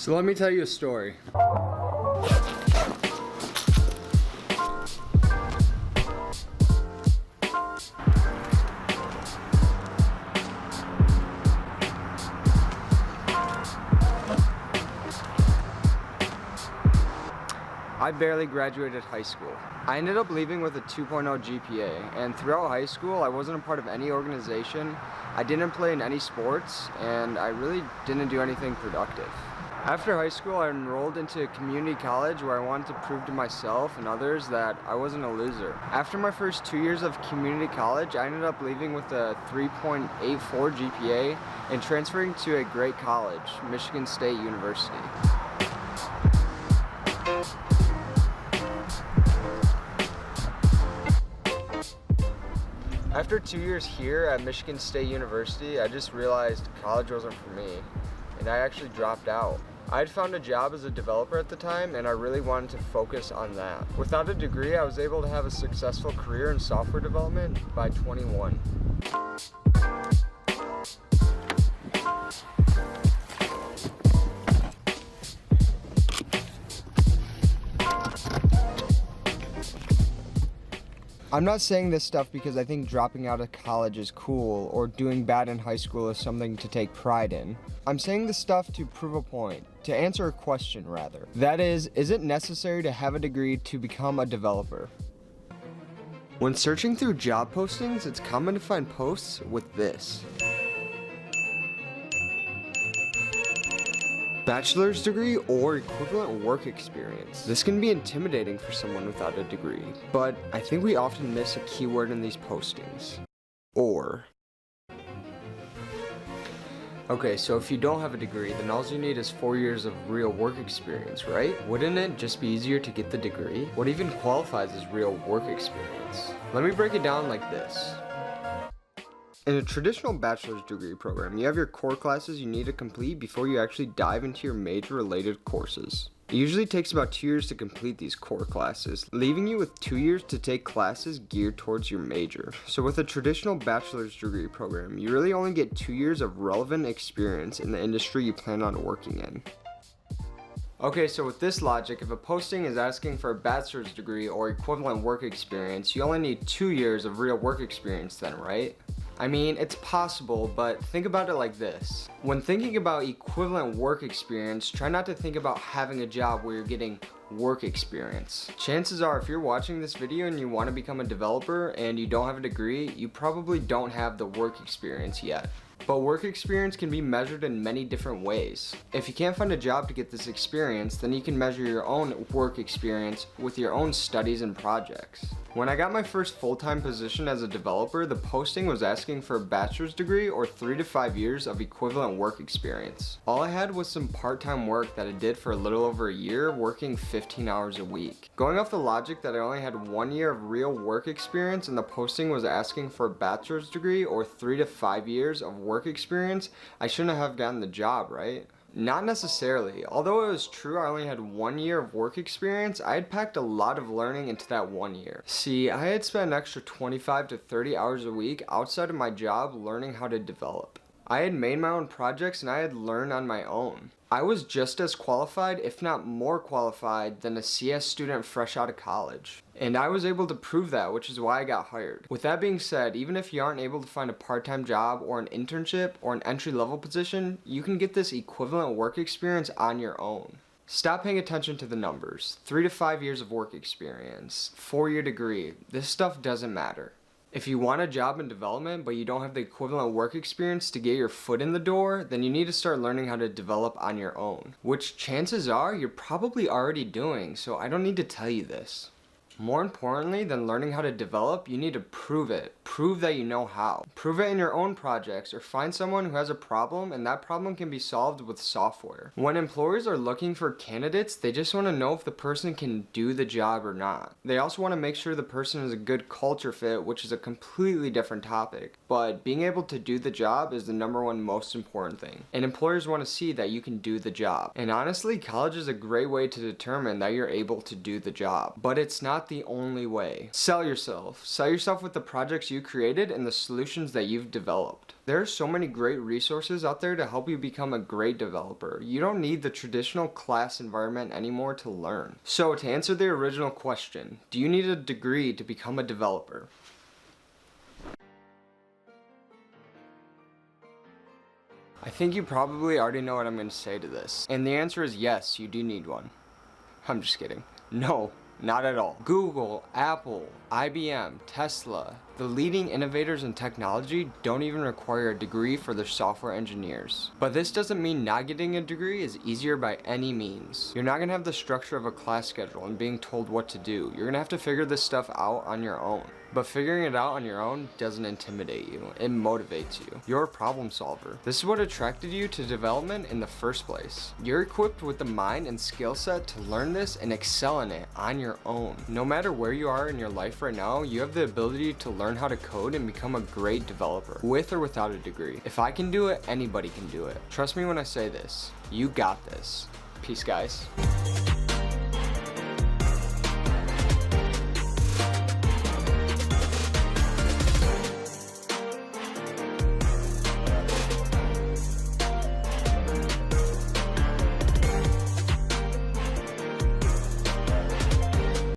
So let me tell you a story. I barely graduated high school. I ended up leaving with a 2.0 GPA, and throughout high school I wasn't a part of any organization, I didn't play in any sports, and I really didn't do anything productive. After high school I enrolled into community college where I wanted to prove to myself and others that I wasn't a loser. After my first 2 years of community college, I ended up leaving with a 3.84 GPA and transferring to a great college, Michigan State University. After 2 years here at Michigan State University, I just realized college wasn't for me, and I actually dropped out. I had found a job as a developer at the time, and I really wanted to focus on that. Without a degree, I was able to have a successful career in software development by 21. I'm not saying this stuff because I think dropping out of college is cool or doing bad in high school is something to take pride in. I'm saying this stuff to prove a point, to answer a question rather. That is it necessary to have a degree to become a developer? When searching through job postings, it's common to find posts with this: bachelor's degree or equivalent work experience. This can be intimidating for someone without a degree, but I think we often miss a keyword in these postings. Or. Okay, so if you don't have a degree, then all you need is 4 years of real work experience, right? Wouldn't it just be easier to get the degree? What even qualifies as real work experience? Let me break it down like this. In a traditional bachelor's degree program, you have your core classes you need to complete before you actually dive into your major-related courses. It usually takes about 2 years to complete these core classes, leaving you with 2 years to take classes geared towards your major. So with a traditional bachelor's degree program, you really only get 2 years of relevant experience in the industry you plan on working in. Okay, so with this logic, if a posting is asking for a bachelor's degree or equivalent work experience, you only need 2 years of real work experience then, right? I mean, it's possible, but think about it like this. When thinking about equivalent work experience, try not to think about having a job where you're getting work experience. Chances are, if you're watching this video and you want to become a developer and you don't have a degree, you probably don't have the work experience yet. But work experience can be measured in many different ways. If you can't find a job to get this experience, then you can measure your own work experience with your own studies and projects. When I got my first full-time position as a developer, the posting was asking for a bachelor's degree or 3 to 5 years of equivalent work experience. All I had was some part-time work that I did for a little over a year, working 15 hours a week. Going off the logic that I only had 1 year of real work experience and the posting was asking for a bachelor's degree or 3 to 5 years of work experience, I shouldn't have gotten the job, right? Not necessarily. Although it was true I only had 1 year of work experience, I had packed a lot of learning into that 1 year. See, I had spent an extra 25 to 30 hours a week outside of my job learning how to develop. I had made my own projects and I had learned on my own. I was just as qualified, if not more qualified, than a CS student fresh out of college. And I was able to prove that, which is why I got hired. With that being said, even if you aren't able to find a part-time job or an internship or an entry-level position, you can get this equivalent work experience on your own. Stop paying attention to the numbers. 3 to 5 years of work experience, 4-year degree, this stuff doesn't matter. If you want a job in development but you don't have the equivalent work experience to get your foot in the door, then you need to start learning how to develop on your own, which chances are you're probably already doing, so I don't need to tell you this. More importantly than learning how to develop, you need to prove it. Prove that you know how. Prove it in your own projects or find someone who has a problem and that problem can be solved with software. When employers are looking for candidates, they just want to know if the person can do the job or not. They also want to make sure the person is a good culture fit, which is a completely different topic. But being able to do the job is the #1 most important thing. And employers want to see that you can do the job. And honestly, college is a great way to determine that you're able to do the job. But it's not the only way. Sell yourself. Sell yourself with the projects you you created and the solutions that you've developed. There are so many great resources out there to help you become a great developer. You don't need the traditional class environment anymore to learn. So to answer the original question, do you need a degree to become a developer? I think you probably already know what I'm going to say to this. And the answer is yes, you do need one. I'm just kidding. No, not at all. Google, Apple, IBM, Tesla, the leading innovators in technology don't even require a degree for their software engineers. But this doesn't mean not getting a degree is easier by any means. You're not going to have the structure of a class schedule and being told what to do. You're going to have to figure this stuff out on your own. But figuring it out on your own doesn't intimidate you, it motivates you. You're a problem solver. This is what attracted you to development in the first place. You're equipped with the mind and skill set to learn this and excel in it on your own. No matter where you are in your life right now, you have the ability to learn how to code and become a great developer, with or without a degree. If I can do it, anybody can do it. Trust me when I say this. You got this. Peace, guys.